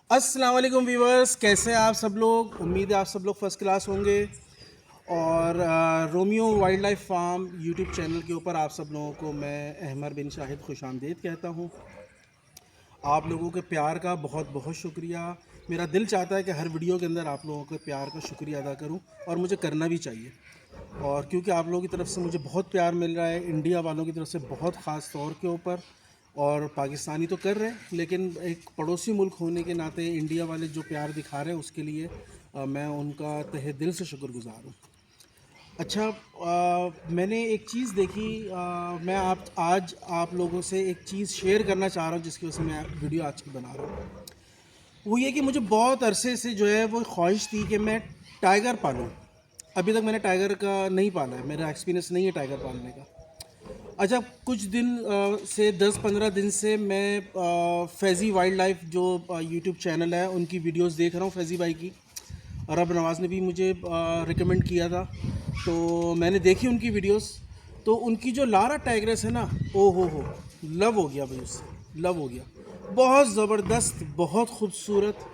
अस्सलाम वालेकुम व्यूवर्स, कैसे हैं आप सब लोग। उम्मीद है आप सब लोग फर्स्ट क्लास होंगे। और Romeo wild life farm YouTube channel के ऊपर आप सब लोगों को मैं अहमर बिन शाहिद खुशामदीद कहता हूं। आप लोगों के प्यार का बहुत बहुत शुक्रिया। मेरा दिल चाहता है कि हर वीडियो के अंदर आप लोगों के प्यार का शुक्रिया अदा करूं, और मुझे करना भी चाहिए। और क्योंकि आप लोगों की तरफ से मुझे बहुत प्यार मिल रहा है, इंडिया वालों की तरफ से बहुत ख़ास तौर के ऊपर, और पाकिस्तानी तो कर रहे हैं, लेकिन एक पड़ोसी मुल्क होने के नाते इंडिया वाले जो प्यार दिखा रहे हैं उसके लिए मैं उनका तहे दिल से शुक्रगुजार हूँ। अच्छा, मैंने एक चीज़ देखी। मैं आज आप लोगों से एक चीज़ शेयर करना चाह रहा हूँ, जिसकी वजह से मैं वीडियो आज की बना रहा हूँ। वो ये कि मुझे बहुत अरसे से जो है वो ख्वाहिश थी कि मैं टाइगर पालूँ। अभी तक मैंने टाइगर का नहीं पाला है, मेरा एक्सपीरियंस नहीं है टाइगर पालने का। अच्छा, कुछ दिन से 10-15 दिन से मैं फैज़ी वाइल्ड लाइफ जो यूट्यूब चैनल है उनकी वीडियोस देख रहा हूँ, फैज़ी भाई की। अरब नवाज़ ने भी मुझे रिकमेंड किया था, तो मैंने देखी उनकी वीडियोस। तो उनकी जो लारा टाइग्रेस है ना, ओ हो, लव हो गया भाई उससे, लव हो गया। बहुत ज़बरदस्त, बहुत खूबसूरत।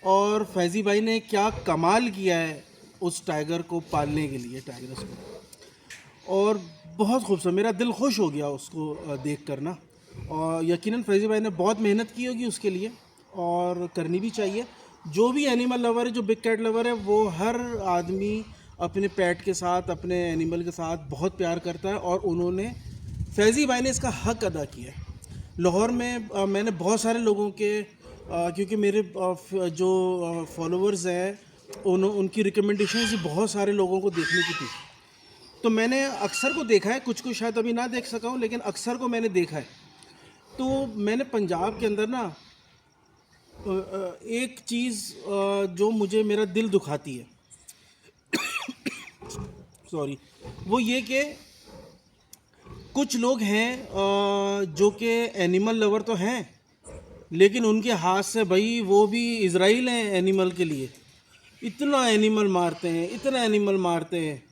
और फैज़ी भाई ने क्या कमाल किया है उस टाइगर को पालने के लिए, टाइग्रेस को। और बहुत खूबसूरत, मेरा दिल खुश हो गया उसको देख कर ना। और यकीनन फैज़ी भाई ने बहुत मेहनत की होगी उसके लिए, और करनी भी चाहिए। जो भी एनिमल लवर है, जो बिग कैट लवर है, वो हर आदमी अपने पेट के साथ, अपने एनिमल के साथ बहुत प्यार करता है, और उन्होंने, फैज़ी भाई ने इसका हक अदा किया है। लाहौर में मैंने बहुत सारे लोगों के क्योंकि मेरे जो फॉलोअर्स हैं, उनकी रिकमेंडेशन से बहुत सारे लोगों को देखने की थी। तो मैंने अक्सर को देखा है, कुछ को शायद अभी ना देख सका हूँ, लेकिन अक्सर को मैंने देखा है। तो मैंने पंजाब के अंदर ना एक चीज़ जो मुझे, मेरा दिल दुखाती है, सॉरी, वो ये कि कुछ लोग हैं जो कि एनिमल लवर तो हैं, लेकिन उनके हाथ से भाई वो भी इज़राइल हैं एनिमल के लिए। इतना एनिमल मारते हैं, इतना एनिमल मारते हैं।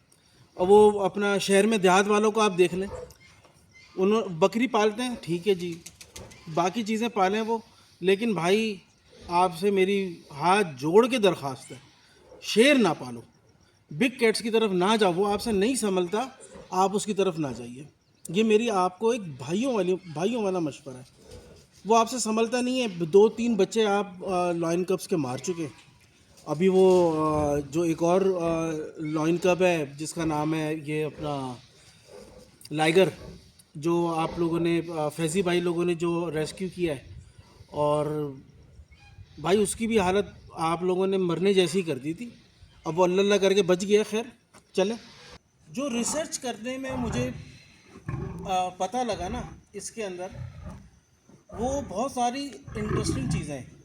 और वो अपना शहर में देहात वालों को आप देख लें, उन्होंने बकरी पालते हैं, ठीक है जी, बाकी चीज़ें पालें वो। लेकिन भाई, आपसे मेरी हाथ जोड़ के दरख्वास्त है, शेर ना पालो, बिग कैट्स की तरफ ना जाओ। वो आपसे नहीं संभलता, आप उसकी तरफ ना जाइए। ये मेरी आपको एक भाइयों वाला मशवरा है। वो आपसे संभलता नहीं है। 2-3 बच्चे आप लॉयन कप्स के मार चुके हैं। अभी वो जो एक और लॉयन कप है जिसका नाम है ये अपना लाइगर, जो आप लोगों ने फैज़ी भाई लोगों ने जो रेस्क्यू किया है, और भाई उसकी भी हालत आप लोगों ने मरने जैसी कर दी थी। अब वो अल्लाह अल्लाह करके बच गया। खैर, चले। जो रिसर्च करने में मुझे पता लगा ना इसके अंदर, वो बहुत सारी इंटरेस्टिंग चीज़ें हैं।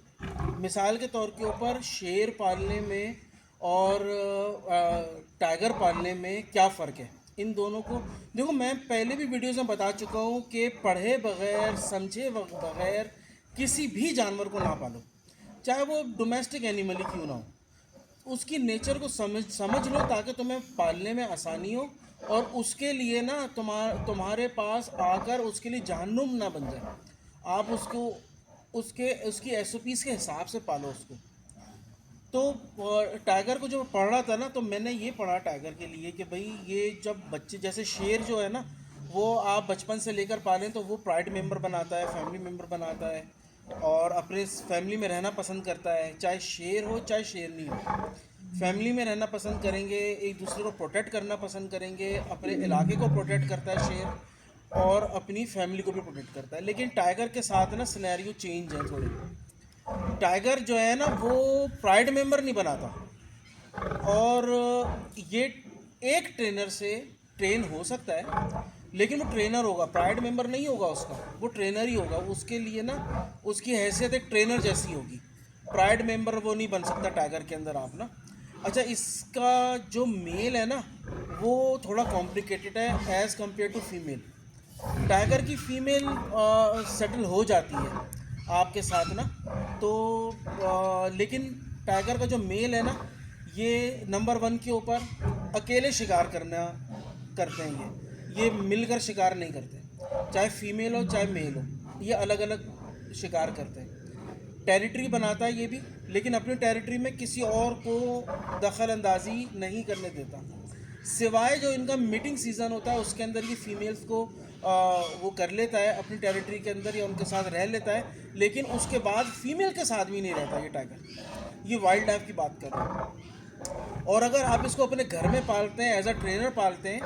मिसाल के तौर के ऊपर शेर पालने में और टाइगर पालने में क्या फ़र्क है, इन दोनों को देखो। मैं पहले भी वीडियोज़ में बता चुका हूँ कि पढ़े बगैर, समझे बगैर किसी भी जानवर को ना पालो, चाहे वो डोमेस्टिक एनिमल ही क्यों ना हो। उसकी नेचर को समझ लो, ताकि तुम्हें पालने में आसानी हो, और उसके लिए ना तुम्हारे पास आकर उसके लिए जहन्नुम ना बन जाए। आप उसको उसकी एसओपीज़ के हिसाब से पालो उसको। तो टाइगर को जब पढ़ रहा था ना, तो मैंने ये पढ़ा टाइगर के लिए कि भाई, ये जब बच्चे, जैसे शेर जो है ना, वो आप बचपन से लेकर पालें तो वो प्राइड मेंबर बनाता है, फैमिली मेंबर बनाता है, और अपने फैमिली में रहना पसंद करता है। चाहे शेर हो चाहे शेरनी हो, फैमिली में रहना पसंद करेंगे, एक दूसरे को प्रोटेक्ट करना पसंद करेंगे। अपने इलाके को प्रोटेक्ट करता है शेर, और अपनी फैमिली को भी प्रोटेक्ट करता है। लेकिन टाइगर के साथ ना सिनेरियो चेंज है थोड़े। टाइगर जो है ना, वो प्राइड मेंबर नहीं बनाता, और ये एक ट्रेनर से ट्रेन हो सकता है, लेकिन वो ट्रेनर होगा, प्राइड मेंबर नहीं होगा उसका, वो ट्रेनर ही होगा। उसके लिए ना उसकी हैसियत एक ट्रेनर जैसी होगी। प्राइड मेंबर वो नहीं बन सकता टाइगर के अंदर आप ना। अच्छा, इसका जो मेल है ना, वो थोड़ा कॉम्प्लिकेटेड है as compare to female. Tiger की फीमेल सेटल हो जाती है आपके साथ ना। तो लेकिन टाइगर का जो मेल है ना, ये नंबर 1 के ऊपर अकेले शिकार करते हैं। ये मिलकर शिकार नहीं करते, चाहे फीमेल हो चाहे मेल हो, ये अलग अलग शिकार करते हैं। टेरिटरी बनाता है ये भी, लेकिन अपनी टेरिटरी में किसी और को दखल अंदाजी नहीं करने देता, सिवाय जो इनका मीटिंग सीज़न होता है उसके अंदर ये फीमेल्स को वो कर लेता है अपनी टेरिटरी के अंदर या उनके साथ रह लेता है, लेकिन उसके बाद फीमेल के साथ भी नहीं रहता ये टाइगर। ये वाइल्ड लाइफ की बात कर रहे हैं। और अगर आप इसको अपने घर में पालते हैं, एज अ ट्रेनर पालते हैं,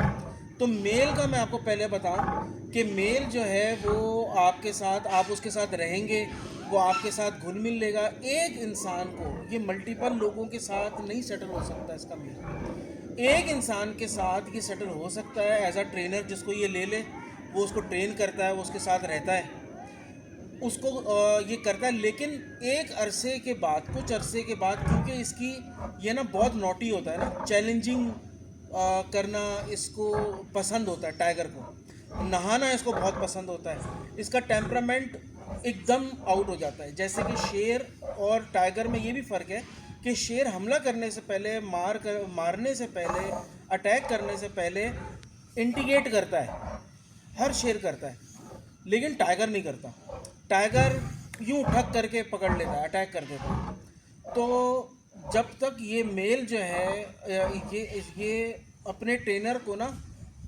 तो मेल का मैं आपको पहले बताऊं कि मेल जो है वो आपके साथ, आप उसके साथ रहेंगे, वो आपके साथ घुल मिल लेगा। एक इंसान को ये मल्टीपल लोगों के साथ नहीं सेटल हो सकता इसका मेल। एक इंसान के साथ ये सेटल हो सकता है एज अ ट्रेनर, जिसको ये ले ले, वो उसको ट्रेन करता है, वो उसके साथ रहता है, उसको ये करता है। लेकिन एक अरसे के बाद, कुछ अरसे के बाद, क्योंकि इसकी ये ना बहुत नॉटी होता है ना, चैलेंजिंग करना इसको पसंद होता है टाइगर को, नहाना इसको बहुत पसंद होता है, इसका टेम्परामेंट एकदम आउट हो जाता है। जैसे कि शेर और टाइगर में ये भी फ़र्क है कि शेर हमला करने से पहले, मारने से पहले, अटैक करने से पहले इंडिकेट करता है, हर शेर करता है, लेकिन टाइगर नहीं करता। टाइगर यूं ठक करके पकड़ लेता है, अटैक कर देता है। तो जब तक ये मेल जो है ये अपने ट्रेनर को ना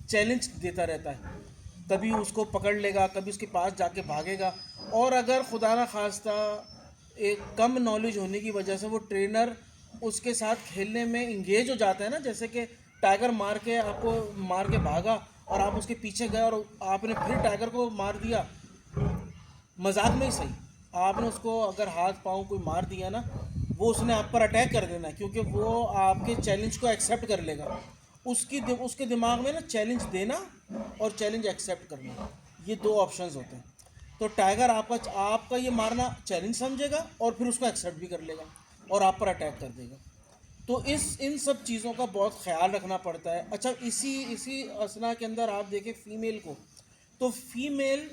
चैलेंज देता रहता है, कभी उसको पकड़ लेगा, कभी उसके पास जाके भागेगा। और अगर खुदा ना खास्ता एक कम नॉलेज होने की वजह से वो ट्रेनर उसके साथ खेलने में इंगेज हो जाता है ना, जैसे कि टाइगर आपको मार के भागा और आप उसके पीछे गए और आपने फिर टाइगर को मार दिया, मजाक में ही सही, आपने उसको अगर हाथ पाँव कोई मार दिया ना, वो उसने आप पर अटैक कर देना है, क्योंकि वो आपके चैलेंज को एक्सेप्ट कर लेगा। उसके दिमाग में ना चैलेंज देना और चैलेंज एक्सेप्ट करना, ये दो ऑप्शंस होते हैं। तो टाइगर आपका ये मारना चैलेंज समझेगा और फिर उसको एक्सेप्ट भी कर लेगा और आप पर अटैक कर देगा। तो इन सब चीज़ों का बहुत ख्याल रखना पड़ता है। अच्छा, इसी असना के अंदर आप देखें फीमेल को, तो female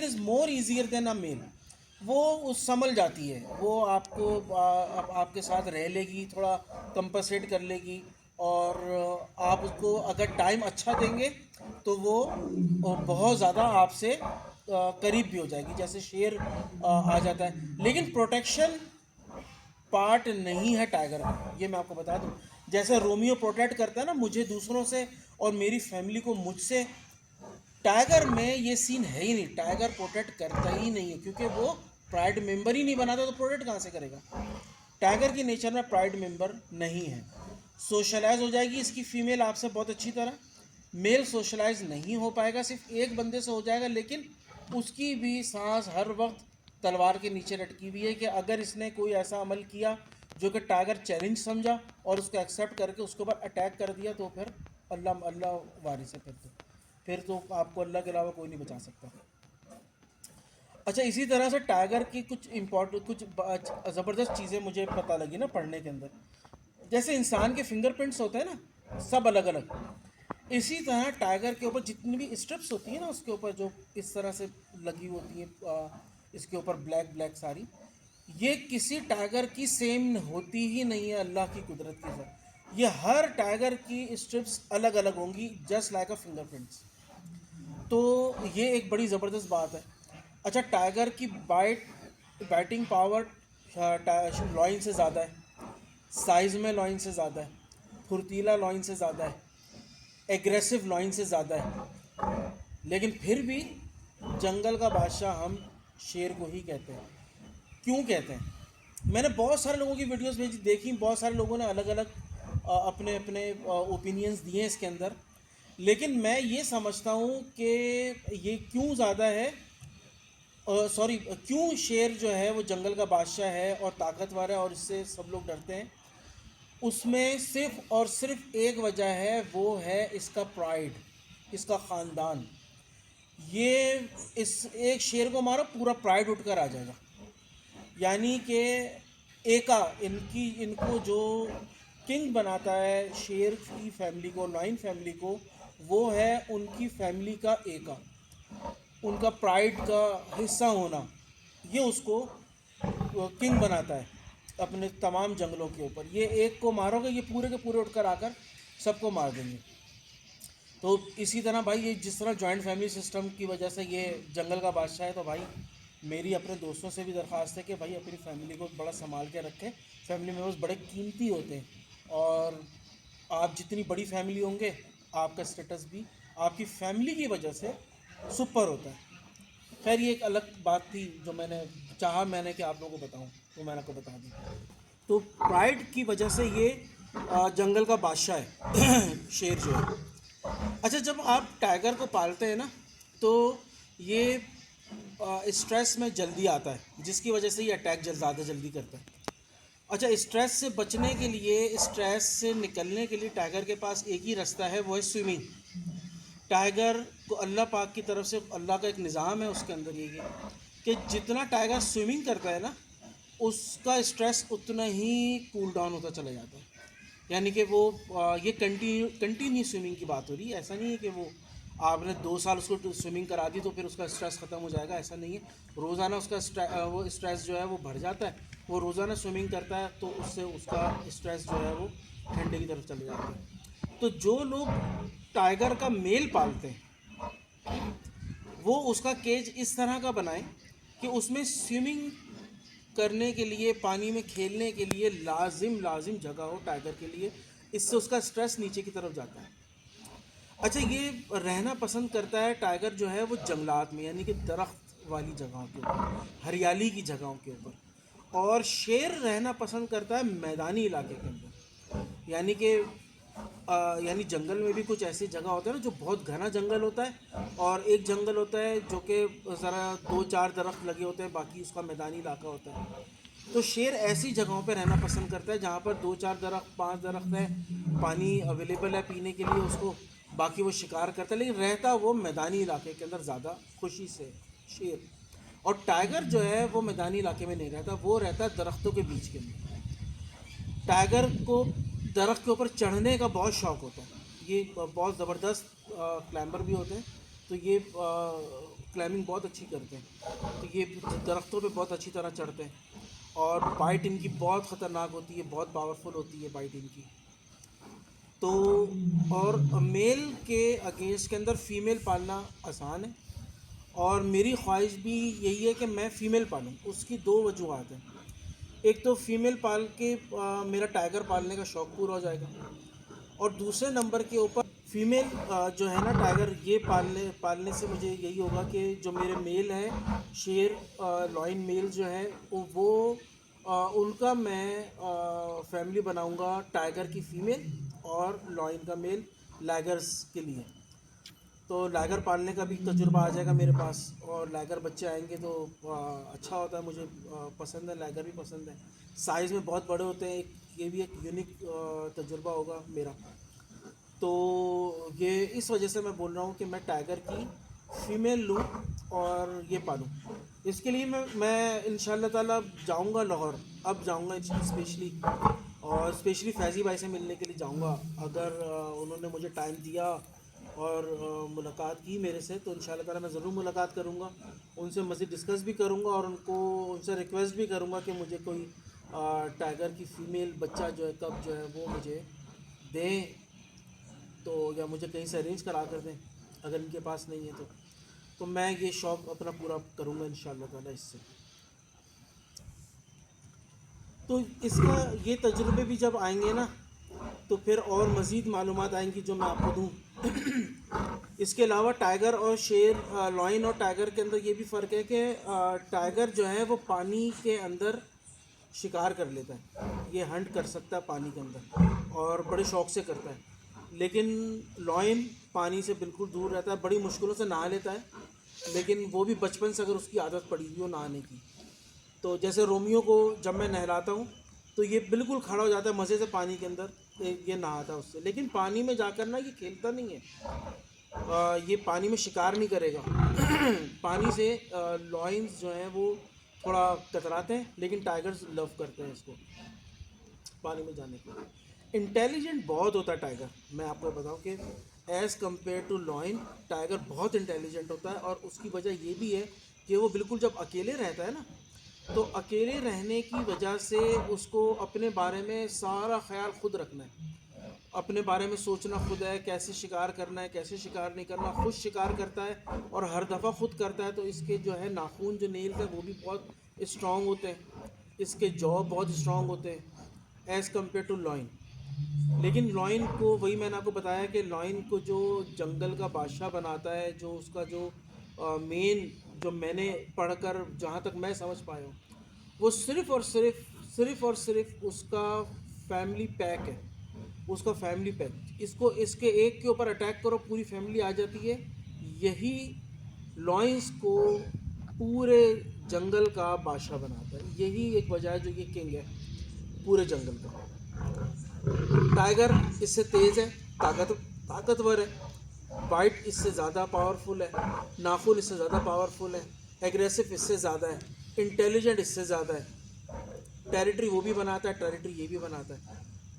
is more easier than a male. वो संभल जाती है, वो आपके साथ रह लेगी, थोड़ा कंपनसेट कर लेगी, और आप उसको अगर टाइम अच्छा देंगे तो वो बहुत ज़्यादा आपसे करीब भी हो जाएगी, जैसे शेर आ जाता है। लेकिन प्रोटेक्शन पार्ट नहीं है टाइगर का, ये मैं आपको बता दूं। जैसे रोमियो प्रोटेक्ट करता है ना मुझे दूसरों से और मेरी फैमिली को मुझसे, टाइगर में ये सीन है ही नहीं। टाइगर प्रोटेक्ट करता ही नहीं है, क्योंकि वो प्राइड मेंबर ही नहीं बनाता, तो प्रोटेक्ट कहाँ से करेगा। टाइगर की नेचर में प्राइड मेंबर नहीं है। सोशलाइज हो जाएगी इसकी फीमेल आपसे बहुत अच्छी तरह, मेल सोशलाइज नहीं हो पाएगा, सिर्फ एक बंदे से हो जाएगा, लेकिन उसकी भी सांस हर वक्त तलवार के नीचे लटकी हुई है कि अगर इसने कोई ऐसा अमल किया जो कि टाइगर चैलेंज समझा और उसको एक्सेप्ट करके उसके ऊपर अटैक कर दिया, तो फिर अल्लाह अल्लाह वारिस है, फिर तो आपको अल्लाह के अलावा कोई नहीं बचा सकता। अच्छा, इसी तरह से टाइगर की कुछ ज़बरदस्त चीज़ें मुझे पता लगी ना पढ़ने के अंदर। जैसे इंसान के फिंगरप्रिंट्स होते हैं ना, सब अलग अलग, इसी तरह टाइगर के ऊपर जितनी भी स्ट्रिप्स होती हैं ना, उसके ऊपर जो इस तरह से लगी होती हैं, इसके ऊपर ब्लैक ब्लैक सारी, ये किसी टाइगर की सेम होती ही नहीं है अल्लाह की कुदरत के साथ। ये हर टाइगर की स्ट्रिप्स अलग अलग होंगी, जस्ट लाइक अ फिंगरप्रिंट्स। तो ये एक बड़ी ज़बरदस्त बात है। अच्छा, टाइगर की बैटिंग पावर लॉइन से ज़्यादा है, साइज़ में लॉइन से ज़्यादा है, फुर्तीला लॉइन से ज़्यादा है, एग्रेसिव लॉइन से ज़्यादा है, लेकिन फिर भी जंगल का बादशाह हम शेर को ही कहते हैं। क्यों कहते हैं? मैंने बहुत सारे लोगों की वीडियोस भेजी देखी, बहुत सारे लोगों ने अलग अलग अपने अपने ओपिनियंस दिए इसके अंदर, लेकिन मैं ये समझता हूँ कि ये क्यों ज़्यादा है, सॉरी, क्यों शेर जो है वो जंगल का बादशाह है और ताकतवर है और इससे सब लोग डरते हैं, उसमें सिर्फ और सिर्फ एक वजह है, वो है इसका प्राइड, इसका ख़ानदान। ये इस एक शेर को मारो पूरा प्राइड उठकर आ जाएगा। यानी कि इनको जो किंग बनाता है शेर की फैमिली को, लाइन फैमिली को, वो है उनकी फैमिली का एका, उनका प्राइड का हिस्सा होना, ये उसको किंग बनाता है अपने तमाम जंगलों के ऊपर। ये एक को मारोगे, ये पूरे के पूरे उठकर आकर सबको मार देंगे। तो इसी तरह भाई, ये जिस तरह जॉइंट फैमिली सिस्टम की वजह से ये जंगल का बादशाह है, तो भाई मेरी अपने दोस्तों से भी दरख्वास्त है कि भाई अपनी फैमिली को बड़ा संभाल के रखें। फैमिली मेम्बर्स बड़े कीमती होते हैं, और आप जितनी बड़ी फैमिली होंगे, आपका स्टेटस भी आपकी फैमिली की वजह से सुपर होता है। खैर, ये एक अलग बात थी जो मैंने कि आप लोगों को बताऊं, तो मैंने आपको बता दी। तो प्राइड की वजह से ये जंगल का बादशाह है शेर जो है। अच्छा, जब आप टाइगर को पालते हैं ना, तो ये स्ट्रेस में जल्दी आता है, जिसकी वजह से ये अटैक ज़्यादा जल्दी करता है। अच्छा, स्ट्रेस से बचने के लिए, स्ट्रेस से निकलने के लिए टाइगर के पास एक ही रास्ता है, वो है स्विमिंग। टाइगर को अल्लाह पाक की तरफ से, अल्लाह का एक निज़ाम है उसके अंदर, ये कि जितना टाइगर स्विमिंग करता है ना, उसका स्ट्रेस उतना ही कूल डाउन होता चला जाता है। यानी कि वो ये कंटिन्यू स्विमिंग की बात हो रही है। ऐसा नहीं है कि वो आपने 2 साल उसको स्विमिंग करा दी तो फिर उसका स्ट्रेस ख़त्म हो जाएगा, ऐसा नहीं है। रोज़ाना उसका वो स्ट्रेस जो है वो बढ़ जाता है। वो रोज़ाना स्विमिंग करता है तो उससे उसका स्ट्रेस जो है वो ठंडे की तरफ चले जाता है। तो जो लोग टाइगर का मेल पालते हैं, वो उसका केज इस तरह का बनाएं कि उसमें स्विमिंग करने के लिए, पानी में खेलने के लिए लाजिम जगह हो टाइगर के लिए। इससे उसका स्ट्रेस नीचे की तरफ जाता है। अच्छा, ये रहना पसंद करता है टाइगर जो है वो जंगलात में, यानी कि दरख्त वाली जगहों के ऊपर, हरियाली की जगहों के ऊपर। और शेर रहना पसंद करता है मैदानी इलाके के अंदर, यानी कि यानी जंगल में भी कुछ ऐसी जगह होता है ना जो बहुत घना जंगल होता है, और एक जंगल होता है जो कि ज़रा 2-4 दरख्त लगे होते हैं, बाकी उसका मैदानी इलाका होता है। तो शेर ऐसी जगहों पर रहना पसंद करता है जहाँ पर 2-4 दरख्त, 5 दरख्त है, पानी अवेलेबल है पीने के लिए उसको, बाकी वो शिकार करता है, लेकिन रहता वो मैदानी इलाके के अंदर ज़्यादा खुशी से शेर। और टाइगर जो है वो मैदानी इलाके में नहीं रहता, वो रहता है दरख्तों के बीच के अंदर। टाइगर को दरख्त के ऊपर चढ़ने का बहुत शौक़ होता है। ये बहुत ज़बरदस्त क्लाइंबर भी होते हैं, तो ये क्लाइंबिंग बहुत अच्छी करते हैं। तो ये दरख्तों पे बहुत अच्छी तरह चढ़ते हैं, और बाइट इनकी बहुत ख़तरनाक होती है, बहुत पावरफुल होती है बाइट इनकी। तो और मेल के अगेंस्ट के अंदर फ़ीमेल पालना आसान है, और मेरी ख्वाहिश भी यही है कि मैं फ़ीमेल पालूँ। उसकी 2 वजूहत हैं। एक तो फ़ीमेल पाल के मेरा टाइगर पालने का शौक़ पूरा हो जाएगा, और दूसरे नंबर के ऊपर फ़ीमेल जो है ना टाइगर, ये पालने से मुझे यही होगा कि जो मेरे मेल हैं शेर, लॉइन मेल जो हैं वो उनका मैं फैमिली बनाऊंगा टाइगर की फ़ीमेल और लॉइन का मेल लैगर्स के लिए। तो लैगर पालने का भी तजुर्बा आ जाएगा मेरे पास, और लैगर बच्चे आएंगे तो अच्छा होता है। मुझे पसंद है, लैगर भी पसंद है। साइज़ में बहुत बड़े होते हैं, ये भी एक यूनिक तजुर्बा होगा मेरा। तो ये इस वजह से मैं बोल रहा हूँ कि मैं टाइगर की फ़ीमेल लूँ और ये पालूँ। इसके लिए मैं इंशाल्लाह ताला जाऊँगा लाहौर, अब जाऊँगा स्पेशली, और स्पेशली फैज़ी भाई से मिलने के लिए जाऊँगा। अगर उन्होंने मुझे टाइम दिया और मुलाकात की मेरे से, तो इंशाल्लाह ताला मैं ज़रूर मुलाकात करूँगा, उनसे मज़ीद डिस्कस भी करूँगा, और उनसे रिक्वेस्ट भी करूँगा कि मुझे कोई टाइगर की फ़ीमेल बच्चा जो है, कब जो है वो मुझे दें, तो या मुझे कहीं से अरेंज करा कर दें अगर इनके पास नहीं है तो मैं ये शौक़ अपना पूरा करूँगा इंशाल्लाह ताला इससे। तो इसका ये तजुर्बे भी जब आएंगे ना, तो फिर और मज़ीद मालूमात आएंगी जो मैं आपको दूँ। इसके अलावा टाइगर और शेर, लॉइन और टाइगर के अंदर ये भी फ़र्क है कि टाइगर जो है वो पानी के अंदर शिकार कर लेता है, ये हंट कर सकता है पानी के अंदर, और बड़े शौक़ से करता है। लेकिन लॉइन पानी से बिल्कुल दूर रहता है, बड़ी मुश्किलों से नहा लेता है, लेकिन वो भी बचपन से अगर उसकी आदत पड़ी हुई हो नहाने की। तो जैसे रोमियो को जब मैं नहलाता हूँ तो ये बिल्कुल खड़ा हो जाता है मज़े से पानी के अंदर, ये नहाता है उससे। लेकिन पानी में जाकर ना ये खेलता नहीं है, ये पानी में शिकार नहीं करेगा। पानी से लॉयंस जो हैं वो थोड़ा कतराते हैं, लेकिन टाइगर्स लव करते हैं इसको पानी में जाने के लिए। इंटेलिजेंट बहुत होता है टाइगर, मैं आपको बताऊं कि as compare to lion tiger बहुत इंटेलिजेंट होता है। और उसकी वजह ये भी है कि वो बिल्कुल जब अकेले रहता है ना, तो अकेले रहने की वजह से उसको अपने बारे में सारा ख्याल खुद रखना है। अपने बारे में सोचना खुद है, कैसे शिकार करना है, कैसे शिकार नहीं करना, खुद शिकार करता है और हर दफ़ा खुद करता है। तो इसके जो है नाखून, जो नेल्स हैं, वो भी बहुत स्ट्रॉन्ग होते हैं, इसके जॉ बहुत स्ट्रॉन्ग होते हैं एज़ कम्पेयर टू लॉइन। लेकिन लॉइन को, वही मैंने आपको बताया कि लॉइन को जो जंगल का बादशाह बनाता है, जो उसका जो मेन, जो मैंने पढ़कर जहाँ तक मैं समझ पाया हूँ, वो सिर्फ उसका फैमिली पैक है, उसका फैमिली पैक। इसको इसके एक के ऊपर अटैक करो, पूरी फैमिली आ जाती है। यही लॉयंस को पूरे जंगल का बादशाह बनाता है। यही एक वजह है जो ये किंग है पूरे जंगल का। टाइगर इससे तेज़ है, ताकतवर है, बाइट इससे ज़्यादा पावरफुल है, नाखून इससे ज़्यादा पावरफुल है, एग्रेसिव इससे ज़्यादा है, इंटेलिजेंट इससे ज़्यादा है, टेरिटरी वो भी बनाता है, टेरिटरी ये भी बनाता है।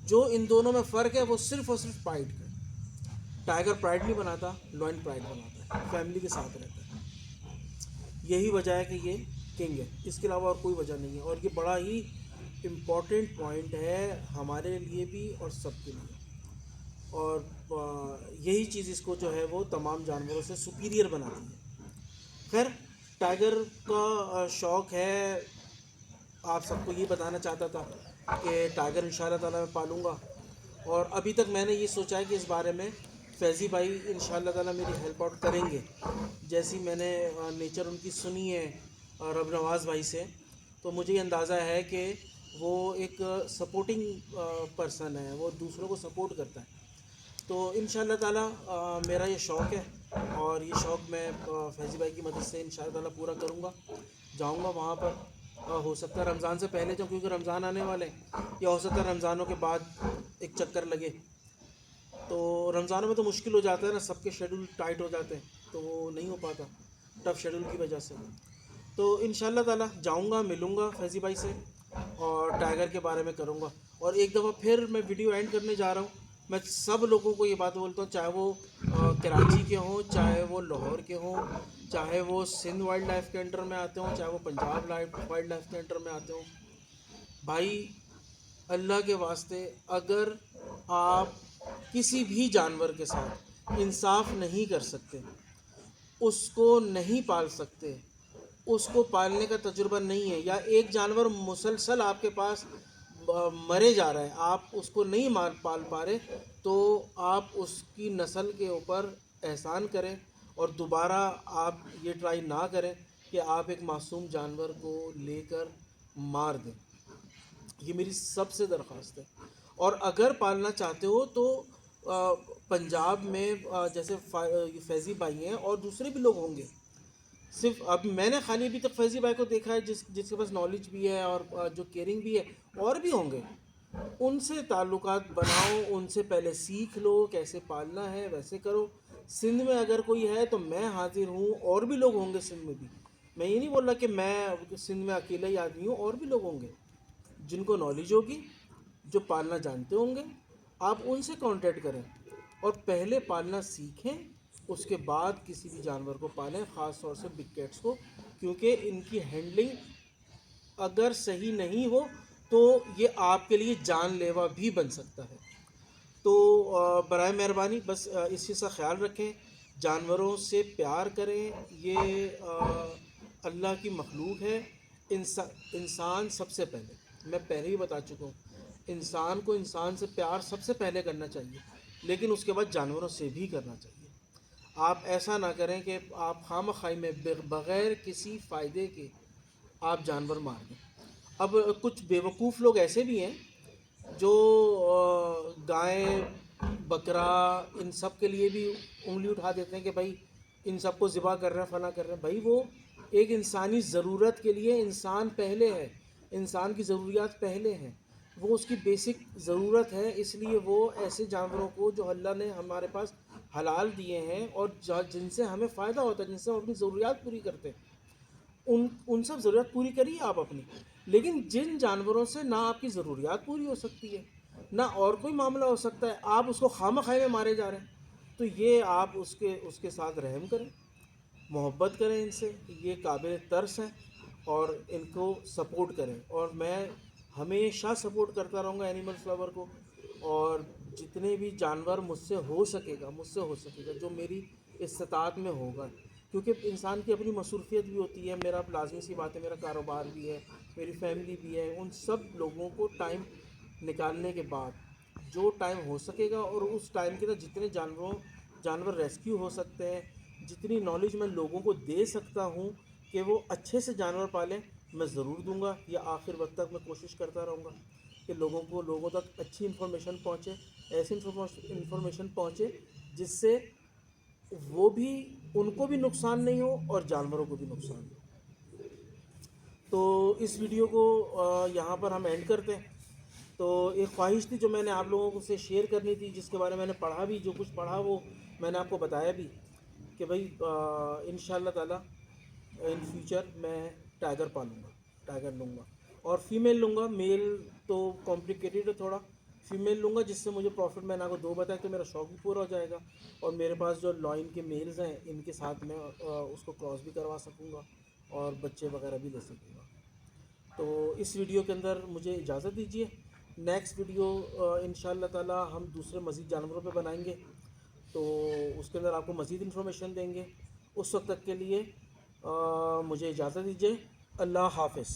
जो इन दोनों में फ़र्क है वो सिर्फ और सिर्फ प्राइड का है। टाइगर प्राइड नहीं बनाता, लॉयन प्राइड बनाता है, फैमिली के साथ रहता है। यही वजह है कि ये किंग है, इसके अलावा और कोई वजह नहीं है। और ये बड़ा ही इम्पॉर्टेंट पॉइंट है हमारे लिए भी और सबके लिए। और यही चीज़ इसको जो है वो तमाम जानवरों से सुपीरियर बनाती है। खैर, टाइगर का शौक़ है, आप सबको ये बताना चाहता था कि टाइगर इंशाल्लाह ताला मैं पालूँगा। और अभी तक मैंने ये सोचा है कि इस बारे में फैज़ी भाई इंशाल्लाह ताला मेरी हेल्प आउट करेंगे। जैसी मैंने नेचर उनकी सुनी है रब नवाज़ भाई से, तो मुझे ये अंदाज़ा है कि वो एक सपोर्टिंग पर्सन है, वो दूसरों को सपोर्ट करता है। तो इंशाल्लाह ताला मेरा ये शौक़ है और ये शौक़ मैं फैज़ी भाई की मदद से इंशाल्लाह ताला पूरा करूँगा। जाऊँगा वहाँ पर, हो सकता है रमज़ान से पहले जाऊँ, क्योंकि रमज़ान आने वाले हैं, या हो सकता है रमज़ानों के बाद एक चक्कर लगे। तो रमज़ानों में तो मुश्किल हो जाता है ना, सबके शेड्यूल टाइट हो जाते हैं, तो वो नहीं हो पाता टफ शेड्यूल की वजह से। तो इंशाल्लाह ताला जाऊँगा, मिलूँगा फैज़ी भाई से और टाइगर के बारे में करूँगा। और एक दफ़ा फिर मैं वीडियो एंड करने जा रहा हूँ। मैं सब लोगों को ये बात बोलता हूँ, चाहे वो कराची के हों, चाहे वो लाहौर के हों, चाहे वो सिंध वाइल्ड लाइफ के अंडर में आते हों, चाहे वो पंजाब वाइल्ड लाइफ के अंडर में आते हों, भाई अल्लाह के वास्ते अगर आप किसी भी जानवर के साथ इंसाफ नहीं कर सकते, उसको नहीं पाल सकते, उसको पालने का तजुर्बा नहीं है, या एक जानवर मुसलसल आपके पास मरे जा रहा है, आप उसको नहीं पाल पा रहे, तो आप उसकी नस्ल के ऊपर एहसान करें और दोबारा आप ये ट्राई ना करें कि आप एक मासूम जानवर को लेकर मार दें। ये मेरी सबसे दरख्वास्त है। और अगर पालना चाहते हो तो पंजाब में जैसे फैज़ी भाई हैं और दूसरे भी लोग होंगे, सिर्फ अब मैंने खाली अभी तक फैज़ी भाई को देखा है जिसके पास नॉलेज भी है और जो केयरिंग भी है, और भी होंगे। उनसे ताल्लुकात बनाओ, उनसे पहले सीख लो कैसे पालना है, वैसे करो। सिंध में अगर कोई है तो मैं हाजिर हूँ, और भी लोग होंगे सिंध में भी। मैं ये नहीं बोल रहा कि मैं सिंध में अकेला ही आदमी हूँ, और भी लोग होंगे जिनको नॉलेज होगी, जो पालना जानते होंगे। आप उनसे कांटेक्ट करें और पहले पालना सीखें, उसके बाद किसी भी जानवर को पालें, ख़ास तौर से बिग कैट्स को, क्योंकि इनकी हैंडलिंग अगर सही नहीं हो तो ये आपके लिए जानलेवा भी बन सकता है। तो बराए मेहरबानी बस इस चीज़ का ख्याल रखें, जानवरों से प्यार करें। ये अल्लाह की मखलूक है। इंसान सबसे पहले, मैं पहले ही बता चुका हूँ, इंसान को इंसान से प्यार सबसे पहले करना चाहिए, लेकिन उसके बाद जानवरों से भी करना चाहिए। आप ऐसा ना करें कि आप खामखाई में बग़ैर किसी फ़ायदे के आप जानवर मार दें। अब कुछ बेवकूफ़ लोग ऐसे भी हैं जो गाय, बकरा, इन सब के लिए भी उंगली उठा देते हैं कि भाई इन सबको ज़िबा कर रहे हैं, फना कर रहे हैं। भाई वो एक इंसानी ज़रूरत के लिए इंसान पहले है, इंसान की ज़रूरियात पहले हैं, वो उसकी बेसिक ज़रूरत है। इसलिए वो ऐसे जानवरों को जो अल्लाह ने हमारे पास हलाल दिए हैं और जिनसे हमें फ़ायदा होता है, जिनसे हम अपनी ज़रूरियात पूरी करते हैं, उन सब ज़रूरत पूरी करिए आप अपनी। लेकिन जिन जानवरों से ना आपकी ज़रूरियात पूरी हो सकती है, ना और कोई मामला हो सकता है, आप उसको खामखाई में मारे जा रहे हैं, तो ये आप उसके साथ रहम करें, मोहब्बत करें इनसे। ये काबिल तरस हैं और इनको सपोर्ट करें। और मैं हमेशा सपोर्ट करता रहूँगा एनिमल लवर को। और जितने भी जानवर मुझसे हो सकेगा जो मेरी इस्तात में होगा, क्योंकि इंसान की अपनी मसरूफियत भी होती है। मेरा लाजमी सी बात है, मेरा कारोबार भी है, मेरी फैमिली भी है। उन सब लोगों को टाइम निकालने के बाद जो टाइम हो सकेगा और उस टाइम के अंदर जितने जानवर रेस्क्यू हो सकते हैं, जितनी नॉलेज मैं लोगों को दे सकता हूँ कि वो अच्छे से जानवर पालें, मैं ज़रूर दूंगा। या आखिर वक्त तक मैं कोशिश करता रहूँगा कि लोगों तक अच्छी इन्फॉर्मेशन पहुँचे, ऐसी इन्फॉर्मेशन पहुँचे जिससे वो भी, उनको भी नुकसान नहीं हो और जानवरों को भी नुकसान नहीं हो। तो इस वीडियो को यहाँ पर हम एंड करते हैं। तो एक ख्वाहिश थी जो मैंने आप लोगों को से शेयर करनी थी, जिसके बारे में मैंने पढ़ा भी, जो कुछ पढ़ा वो मैंने आपको बताया भी, कि भाई इंशाल्लाह ताला इन फ्यूचर मैं टाइगर पालूँगा, टाइगर लूँगा और फीमेल लूँगा। मेल तो कॉम्प्लिकेटेड है थोड़ा, फीमेल लूँगा जिससे मुझे प्रॉफिट, मैंने आपको दो बताया, तो मेरा शौक भी पूरा हो जाएगा। और मेरे पास जो लॉइन के मेल्स हैं इनके साथ मैं उसको क्रॉस भी करवा सकूँगा और बच्चे वगैरह भी ले सकूँगा। तो इस वीडियो के अंदर मुझे इजाज़त दीजिए। नेक्स्ट वीडियो इंशाल्लाह ताला हम दूसरे मज़ीद जानवरों पे बनाएंगे, तो उसके अंदर आपको मज़ीद इन्फॉर्मेशन देंगे। उस वक्त तक के लिए मुझे इजाज़त दीजिए। अल्लाह हाफ़िज़।